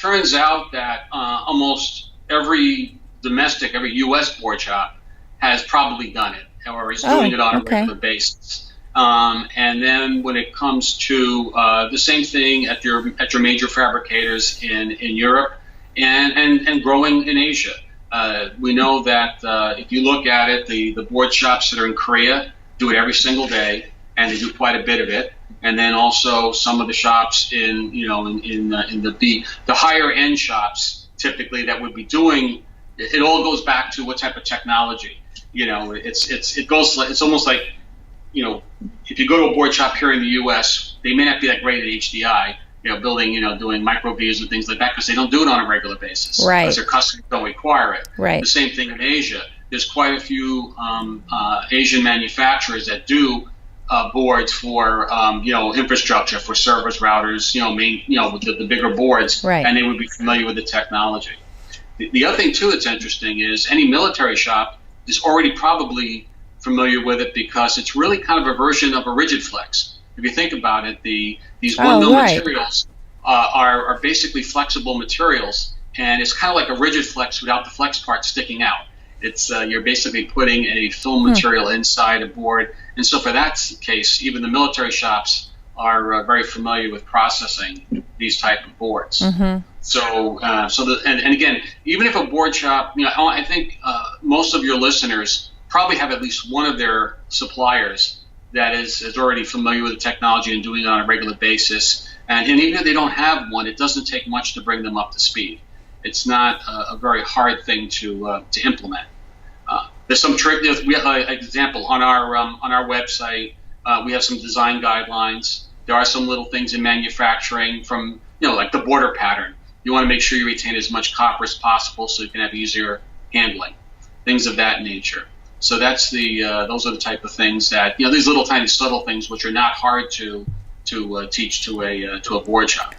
turns out that almost every U.S. board shop has probably done it or is doing it on a regular basis. And then when it comes to the same thing at your major fabricators in Europe and growing in Asia. We know that if you look at it, the board shops that are in Korea do it every single day, and they do quite a bit of it. And then also some of the shops in the higher end shops typically that would be doing it. All goes back to what type of technology. It's almost like, if you go to a board shop here in the U.S., they may not be that great at HDI, doing micro views and things like that because they don't do it on a regular basis. Right. Because their customers don't require it. Right. The same thing in Asia. There's quite a few Asian manufacturers that do boards for infrastructure, for servers, routers, with the bigger boards, right. And they would be familiar with the technology. The other thing too that's interesting is any military shop is already probably familiar with it because it's really kind of a version of a rigid flex. If you think about it, these one-mill materials are basically flexible materials, and it's kind of like a rigid flex without the flex part sticking out. It's you're basically putting a film material inside a board, and so for that case, even the military shops are very familiar with processing these type of boards. Mm-hmm. And again, even if a board shop, I think most of your listeners probably have at least one of their suppliers that is already familiar with the technology and doing it on a regular basis. And even if they don't have one, it doesn't take much to bring them up to speed. It's not a very hard thing to implement. There's some trick. We have an example on our website. We have some design guidelines. There are some little things in manufacturing from like the border pattern. You want to make sure you retain as much copper as possible so you can have easier handling, things of that nature. So that's those are the type of things that these little tiny subtle things which are not hard to teach to a board shop.